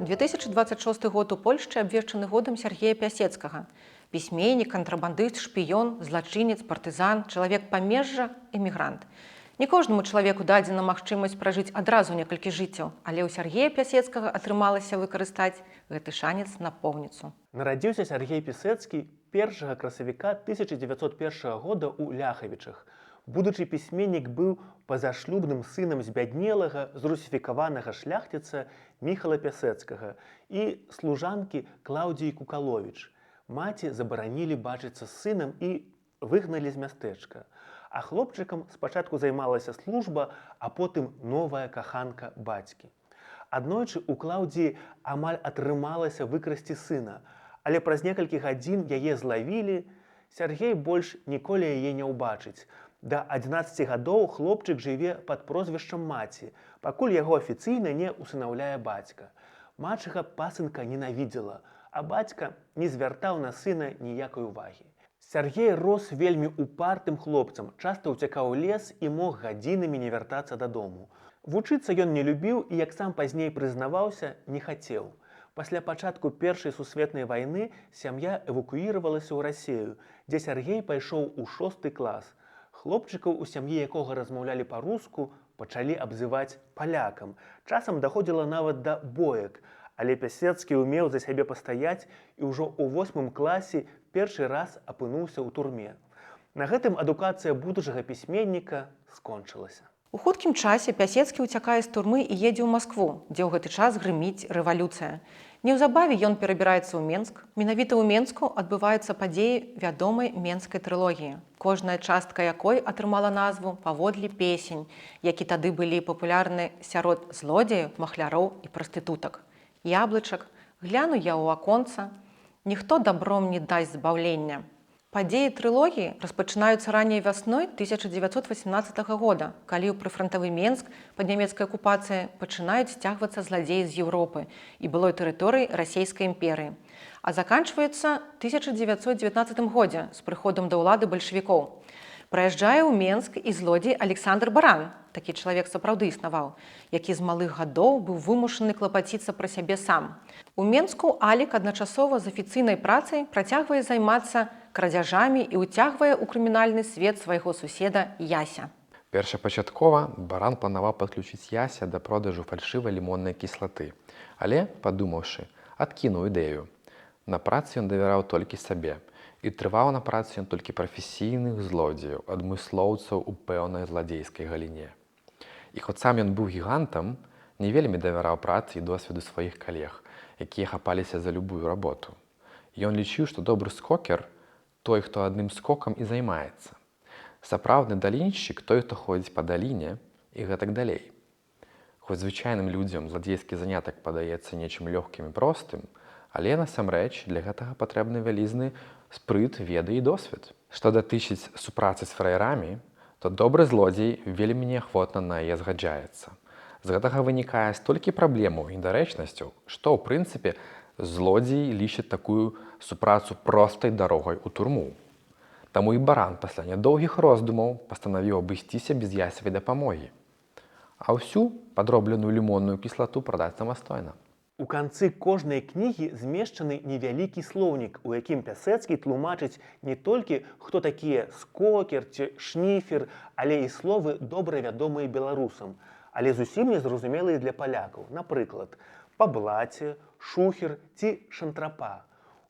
2026 год у Польшчы абвешчаны годам Сяргея Пясецкага. Пісьменнік, кантрабандыст, шпіён, злачынец, партызан, чалавек памежжа, эмігрант. Не кожнаму чалавеку дадзена магчымасць пражыць адразу некалькі жыццяў, але ў Сяргея Пясецкага атрымалася выкарыстаць гэты шанец напоўніцу. Нарадзіўся Сяргей Пісэцкі 1 красавіка 1901 года ў Ляхавічах. Будучы пісьменнік быў пазашлюбным сынам збяднелага, зрусіфікаванага шляхціца Міхала Пясэцкага і служанкі Клаўдзіі Кукаловіч. Маці забаранілі бачыцца з сынам і выгналі з мястэчка. А хлопчыкам спачатку займалася служба, а потым новая каханка бацькі. Аднойчы у Клаўдзіі амаль атрымалася выкрасці сына, але праз некалькі гадзін яе злавілі, Сяргей больш ніколі яе не ўбачыць. Да 11 гадоў хлопчык жыве пад прозвішчам маці, пакуль яго афіцыйна не усынаўляе бацька. Мачыха пасынка ненавідзела, а бацька не звяртаў на сына ніякай увагі. Сяргей рос вельмі упартым хлопцам, часта ўцякаў у лес і мог гадзінамі не вяртацца дадому. Вучыцца ён не любіў і, як сам пазней прызнаваўся, не хацеў. Пасля пачатку Першай сусветнай вайны сям'я эвакуіравалася ў Расею, дзе Сяргей пайшоў у 6 клас. Хлопчыкаў, у сям'і якога размаўлялі па-руску, пачалі абзываць палякам. Часам даходзіла нават да боек, але Пясецкі ўмеў за сябе пастаяць і ўжо ў 8 класе першы раз апынуўся ў турме. На гэтым адукацыя будучага пісьменніка скончылася. У хуткім часе Пясецкі ўцякае з турмы і едзе ў Маскву, дзе ў гэты час грыміць рэвалюцыя. Неўзабаве ён перабіраецца ў Менск. Менавіта ў Менску адбываюцца падзеі вядомай менскай трылогіі, кожная частка якой атрымала назву паводле песень, які тады былі папулярны сярод злодзеяў, махляроў і прастытутак. Яблычак, гляну я ў аконца, ніхто дабром не дасць збаўлення. Падзеі трылогіі распачынаюцца ранняй вясной 1918 года, калі ў прыфрантавы Менск пад нямецкай акупацыяй пачынаюць сцягвацца зладзеі з Еўропы і былой тэрыторыі Расейскай імперыі. А заканчваецца 1919 годзе з прыходам да ўлады бальшавікоў. Прыязджае ў Менск і злодзей Александр Баран, такі чалавек сапраўды існаваў, які з малых гадоў быў вымушаны клапаціцца пра сябе сам. У Менску Алік адначасова з афіцыйнай працай працягвае займацца крадзяжамі і ўцягвае ў крымінальны свет свайго суседа Яся. Першапачаткова Баран планаваў падключыць Яся да продажу фальшывай лімоннай кіслаты, але, падумаўшы, адкінуў ідэю. На працы ён давяраў толькі сабе, і трываў на працы ён толькі прафесійных злодзеяў, адмыслоўцаў у пэўнай зладзейскай галіне. І хоць сам ён быў гігантам, не вельмі давяраў працы і досведу сваіх калег, якія хапаліся за любую работу. Ён лічыў, што добры скокер – той, хто адным скокам і займаецца. Сапраўдны даліншчык – той, хто ходзіць па даліне і гэтак далей. Хоць звычайным людзям зладзейскі занятак падаецца нечым лёгкім і простым, але насамрэч для гэтага патрэбны вялізны спрыт, веды і досвед. Што датычыць супрацы з фраерамі, то добры злодзей вельмі неахвотна на яе згаджаецца. З гэтага вынікае столькі праблемаў і недарэчнасцяў, што, ў прынцыпе, злодзей лічаць такую супрацу простай дарогай у турму. Таму і Баран пасля нядоўгіх роздумаў пастанавіў абысціся без ясавай дапамогі, а ўсю падробленую лімонную кіслату прадаць самастойна. У канцы кожнай кнігі змешчаны невялікі слоўнік, у якім Пясецкі тлумачыць не толькі, хто такія скокер ці шніфер, але і словы добра вядомыя беларусам, але зусім незразумелыя для палякаў, напрыклад, паблаце, шухер ці шантрапа.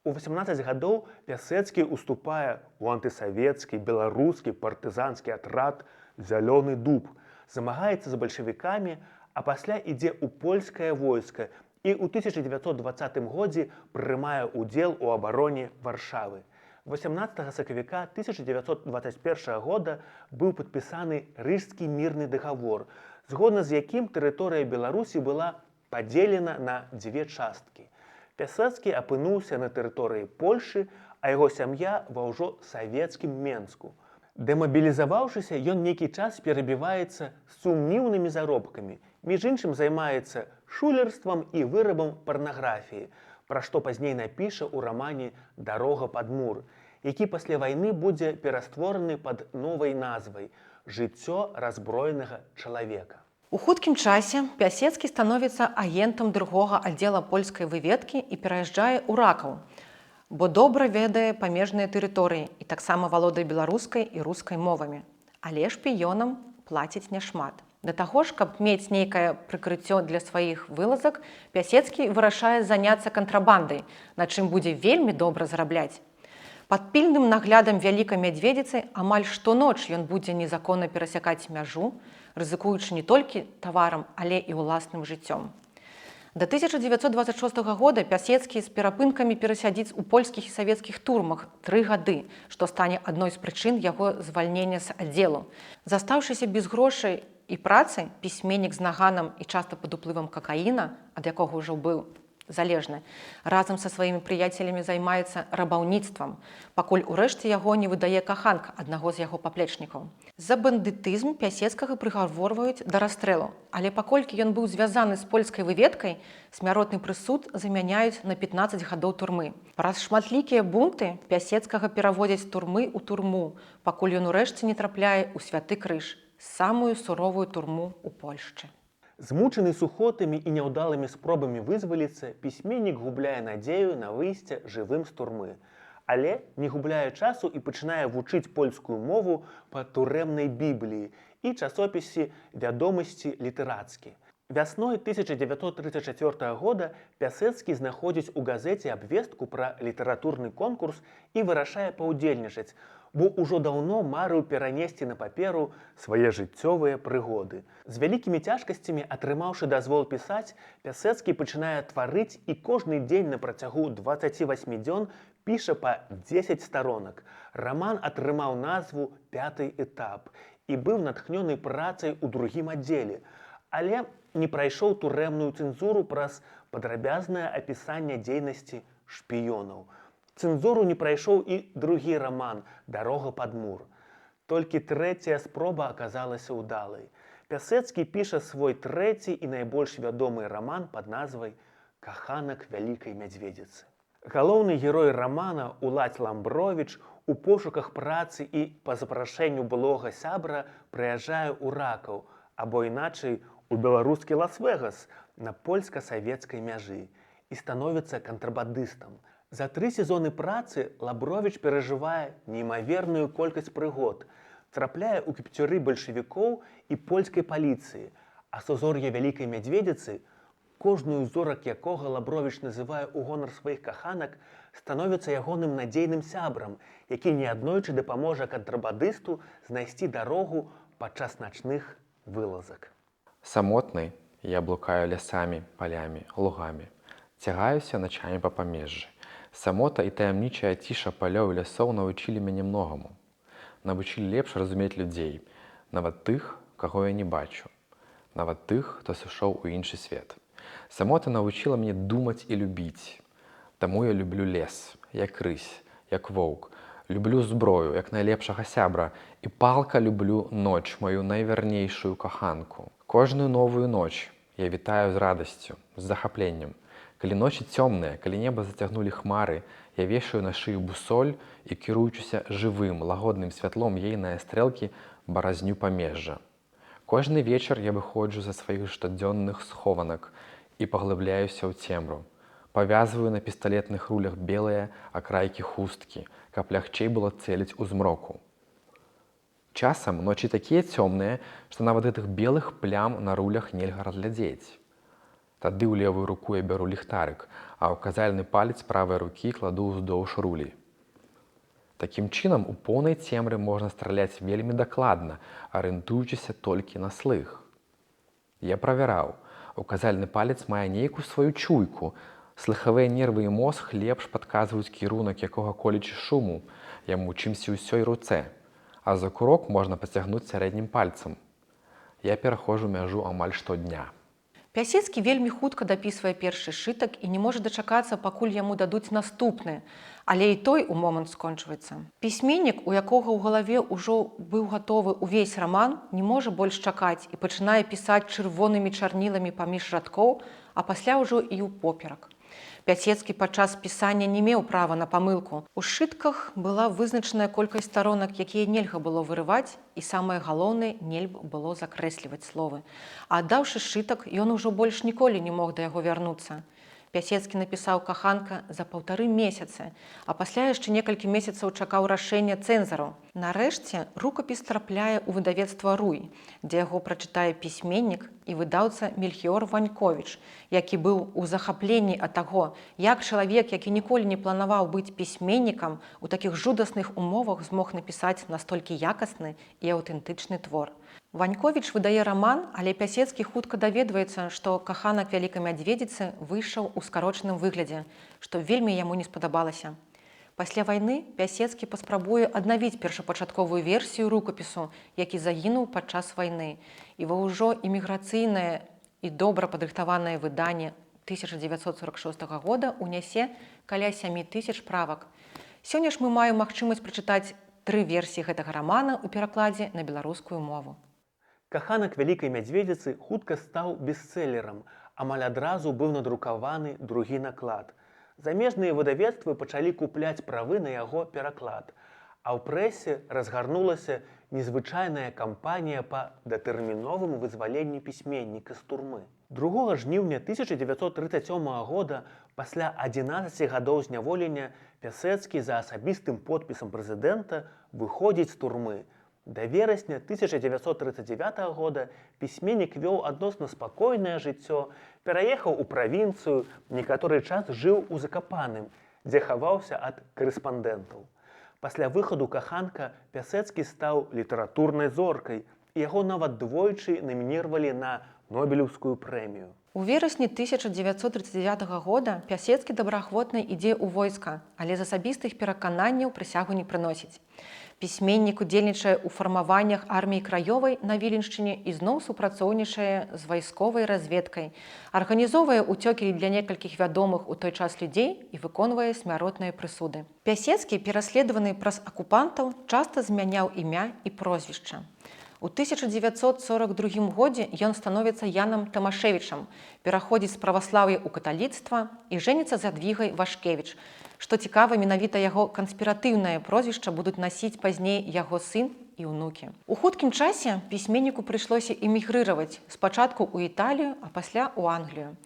У 18 гадоў Пясецкі уступае ў антысавецкі, беларускі партызанскі атрад «Зялёны дуб», замагаецца з бальшавікамі, а пасля ідзе ў польскае войска і ў 1920 годзе прымае ўдзел у абароне Варшавы. 18 сакавіка 1921 года быў падпісаны Рыжскі мірны дагавор, згодна з якім тэрыторыя Беларусі была падзелена на 2 часткі. Пясецкі апынуўся на тэрыторыі Польшы, а яго сям'я ва ўжо савецкім Менску. Дэмабілізаваўшыся, ён нейкі час перабіваецца сумнеўнымі заробкамі, між іншым займаецца шулерствам і вырабам парнаграфіі, пра што пазней напіша ў рамане «Дарога пад мур», які пасля вайны будзе пераствораны пад новай назвай «Жыццё раззброенага чалавека». У хуткім часе Пясецкі становіцца агентам другога аддзела польскай выведкі і пераязджае ў Ракаў, бо добра ведае памежныя тэрыторыі і таксама валодае беларускай і рускай мовамі. Але шпіёнам плаціць няшмат. Да таго ж, каб мець нейкае прыкрыццё для сваіх вылазак, Пясецкі вырашае заняцца кантрабандай, на чым будзе вельмі добра зарабляць. Пад пільным наглядам вялікай мядзведзіцы амаль штоноч ён будзе незаконна перасякаць мяжу, рызыкуючы не толькі таварам, але і ўласным жыццём. Да 1926 года Пясецкі з перапынкамі перасядзіць у польскіх і савецкіх турмах 3 гады, што стане адной з прычын яго звальнення з аддзелу. Застаўшыся без грошай і працы, пісьменнік з наганам і часта пад уплывам какаіна, ад якога ўжо быў залежны, разам са сваімі прыяцелямі займаецца рабаўніцтвам, пакуль урэшце яго не выдае каханка аднаго з яго паплечнікаў. За бандытызм Пясецкага прыгаворваюць да расстрэлу, але паколькі ён быў звязаны з польскай выведкай, смяротны прысуд замяняюць на 15 гадоў турмы. Праз шматлікія бунты Пясецкага пераводзяць з турмы ў турму, пакуль ён урэшце не трапляе ў Святы Крыж, самую суровую турму ў Польшчы. Змучаны сухотамі і няўдалымі спробамі вызваліцца, пісьменнік губляе надзею на выйсце жывым з турмы. Але не губляе часу і пачынае вучыць польскую мову па турэмнай бібліі і часопісе «Вядомасці літарацкі». Вясной 1934 года Пясецкі знаходзіць у газеце абвестку пра літаратурны конкурс і вырашае паўдзельнічаць, бо ўжо даўно марыў перанесці на паперу свае жыццёвыя прыгоды. З вялікімі цяжкасцямі, атрымаўшы дазвол пісаць, Пясецкі пачынае тварыць і кожны дзень на працягу 28 дзён піша па 10 старонак. Раман атрымаў назву «Пяты этап» і быў натхнёны працай у другім аддзеле, але не прайшоў турэмную цэнзуру праз падрабязнае апісанне дзейнасці шпіёнаў. Цэнзуру не прайшоў і другі раман «Дарога пад мур». Толькі трэцяя спроба аказалася ўдалай. Пясецкі піша свой трэці і найбольш вядомы раман пад назвай «Каханак вялікай мядзведзіцы». Галоўны герой рамана Уладзь Ламбровіч у пошуках працы і па запрашэнню былога сябра прыязджае ў Ракаў, або іначай у беларускі Лас-Вегас на польска-савецкай мяжы і становіцца кантрабандыстам. За 3 сезоны працы Ламбровіч перажывае неймаверную колькасць прыгод, трапляе ў кіпцюры бальшавікоў і польскай паліцыі, а сузор'е вялікай мядзведзіцы, кожную зорак якога Ламбровіч называе ў гонар сваіх каханак, становіцца ягоным надзейным сябрам, які неаднойчы дапаможа кантрабандысту знайсці дарогу падчас начных вылазак. Самотны я блукаю лясамі, палямі, лугамі, цягаюся начамі па памежжы. Самота і таямнічая ціша палёў і лясоў навучылі мяне многаму. Навучылі лепш разумець людзей, нават тых, каго я не бачу, нават тых, хто сышоў у іншы свет. Самота навучыла мяне думаць і любіць. Таму я люблю лес, як рысь, як воўк, люблю зброю, як найлепшага сябра, і палка люблю ноч, маю найвярнейшую каханку. Кожную новую ноч я вітаю з радасцю, з захапленнем. Калі ночі цёмныя, калі неба зацягнулі хмары, я вешаю на шыю бусоль і, кіруючыся жывым, лагодным святлом ейнае стрэлкі, баразню памежжа. Кожны вечар я выходжу за сваіх штодзённых схованак і паглыбляюся ў цемру. Павязваю на пісталетных рулях белыя акрайкі хусткі, каб лягчэй было цэліць у змроку. Часам ночі такія цёмныя, што нават гэтых белых плям на рулях нельга разглядзець. Тады ў левую руку я бяру ліхтарык, а ўказальны палец правай рукі кладу ўздоўж рулі. Такім чынам, у поўнай цемры можна страляць вельмі дакладна, арыентуючыся толькі на слых. Я правяраў. Указальны палец мае нейкую сваю чуйку. Слыхавыя нервы і мозг лепш падказваюць кірунак якога-колечы шуму, яму чымсьці ўсёй руцэ, а за курок можна пацягнуць сярэднім пальцам. Я пераходжу мяжу амаль штодня. Пясецкі вельмі хутка дапісвае першы сшытак і не можа дачакацца, пакуль яму дадуць наступны, але і той у момант скончваецца. Пісьменнік, у якога ў галаве ўжо быў гатовы ўвесь раман, не можа больш чакаць і пачынае пісаць чырвонымі чарніламі паміж радкоў, а пасля ўжо і ў поперак. Пясецкі падчас пісання не меў права на памылку. У сшытках была вызначаная колькасць старонак, якія нельга было вырываць, і самае галоўнае, нельга было закрэсліваць словы. А аддаўшы сшытак, ён ужо больш ніколі не мог да яго вярнуцца. Пясецкі напісаў «Каханка» за 1,5 месяца, а пасля яшчэ некалькі месяцаў чакаў рашэння цэнзараў. Нарэшце, рукапіс трапляе ў выдавецтва «Руй», дзе яго прачытае пісьменнік і выдаўца Мельхіор Ваньковіч, які быў у захапленні ад таго, як чалавек, які ніколі не планаваў быць пісьменнікам, у такіх жудасных умовах змог напісаць настолькі якасны і аўтэнтычны твор. Ваньковіч выдае раман, але Пясецкі хутка даведваецца, што «Каханак вялікай мядзведзіцы» выйшаў у скарочаным выглядзе, што вельмі яму не спадабалася. Пасля вайны Пясецкі паспрабуе аднавіць першапачатковую версію рукапісу, які загінуў падчас вайны, і ва ўжо эміграцыйнае і добра падрыхтаванае выданне 1946 года унясе каля 7000 правак. Сёння ж мы маем магчымасць прачытаць 3 версіі гэтага рамана ў перакладзе на беларускую мову. «Каханак вялікай мядзведзіцы» хутка стаў бестселерам, амаль адразу быў надрукаваны другі наклад. Замежныя выдавецтвы пачалі купляць правы на яго пераклад, а ў прэсе разгарнулася незвычайная кампанія па датэрміновым вызваленні пісьменніка з турмы. 2 жніўня 1937 года, пасля 11 гадоў зняволення, Пясецкі за асабістым подпісам прэзідэнта выходзіць з турмы. Да верасня 1939 года пісьменнік вёў адносна спакойнае жыццё, пераехаў у правінцыю, некаторы час жыў у Закапаным, дзе хаваўся ад карэспандэнтаў. Пасля выхаду «Каханка» Пясецкі стаў літаратурнай зоркай, і яго нават двойчы намініравалі на Нобелеўскую прэмію. У верасні 1939 года Пясецкі добраахвотна ідзе ў войска, але з асабістых перакананняў прысягу не прыносіць. Пісьменнік удзельнічае ў фармаваннях арміі краёвай на Віленшчыне і зноў супрацоўнічае з вайсковай разведкай, арганізоўвае ўцёкі для некалькіх вядомых у той час людзей і выконвае смяротныя прысуды. Пясецкі, пераследаваны праз акупантаў, часта змяняў імя і прозвішча. У 1942 годзе ён становіцца Янам Тамашевічам, пераходзіць з праваслаўя ў каталіцтва і жэніцца з Ядвігай Вашкевіч. Што цікава, менавіта яго канспіратыўнае прозвішча будуць насіць пазней яго сын і ўнукі. У хуткім часе пісьменніку прыйшлося эмігрыраваць спачатку ў Італію, а пасля ў Англію.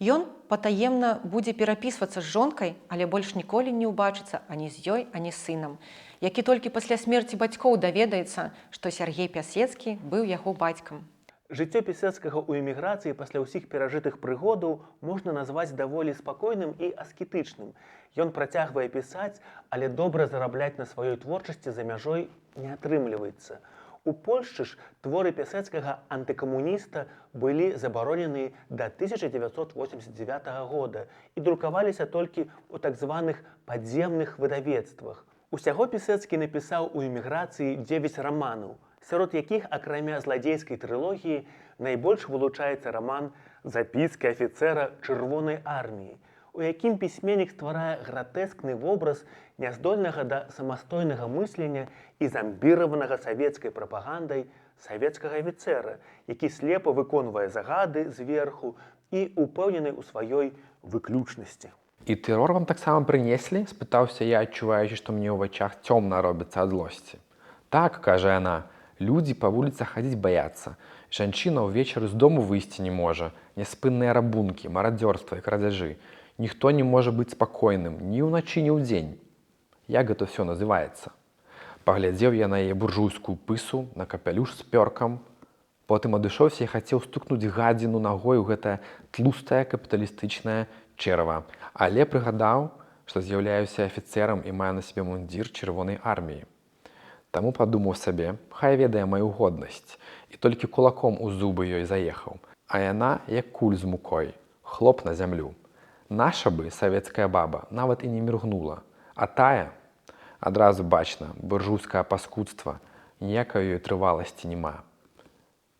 Ён патаемна будзе перапісвацца з жонкай, але больш ніколі не ўбачыцца ані з ёй, ані з сынам, які толькі пасля смерці бацькоў даведаецца, што Сяргей Пясецкі быў яго бацькам. Жыццё Пісецкага ў эміграцыі пасля ўсіх перажытых прыгодаў можна назваць даволі спакойным і аскетычным. Ён працягвае пісаць, але добра зарабляць на сваёй творчасці за мяжой не атрымліваецца. У Польшчы ж творы Пісецкага антыкамуніста былі забаронены да 1989 года і друкаваліся толькі ў так званых падземных выдавецтвах. Усяго Пісецкі напісаў у эміграцыі 9 раманаў, сярод якіх, акрамя зладзейскай трылогіі, найбольш вылучаецца раман «Запіскі афіцэра Чырвонай арміі», у якім пісьменнік стварае гратэскны вобраз няздольнага да самастойнага мыслення і замбіраванага савецкай прапагандай савецкага афіцэра, які слепа выконвае загады зверху і упэўнены ў сваёй выключнасці. «І тэрор вам таксама прынеслі?» – спытаўся я, адчуваючы, што мне ў вачах цёмна робіцца ад злосці. «Так», – кажа яна, – «людзі па вуліцах хадзіць баяцца. Жанчына ўвечары з дому выйсці не можа. Няспынныя рабункі, марадзёрства і крадзяжы. Ніхто не можа быць спакойным ні ўначы, ні ўдзень. Як гэта ўсё называецца?» Паглядзеў я на яе буржуйскую пысу, на капялюш з пёркам. Потым адышоўся і хацеў стукнуць гадзіну нагой у гэтае тлустае капіталістычнае чэрава. Але прыгадаў, што з'яўляюся афіцэрам і маю на сабе мундзір Чырвонай арміі. Таму падумаў сабе, хай ведае маю годнасць, і толькі кулаком у зубы ёй заехаў. А яна, як куль з мукой, хлоп на зямлю. Наша бы, савецкая баба, нават і не міргнула. А тая, адразу бачна, буржуйскае паскудства, ніякай ёй трываласці няма.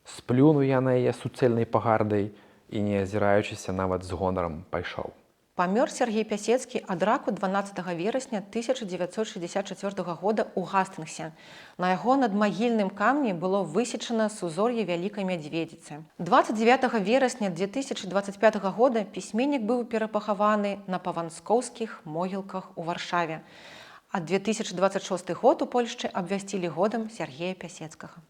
Сплюнуў я на яе суцэльнай пагардай і, не азіраючыся, нават з гонарам пайшоў. Памёр Сергей Пясецкі ад раку 12 верасня 1964 года ў Гастынгсе. На яго надмагільным камні было высечана сузор'е Вялікай Мядзведзіцы. 29 верасня 2025 года пісьменнік быў перапахаваны на паванскоўскіх могілках у Варшаве. А 2026 год у Польшчы абвясцілі годам Сергея Пясецкага.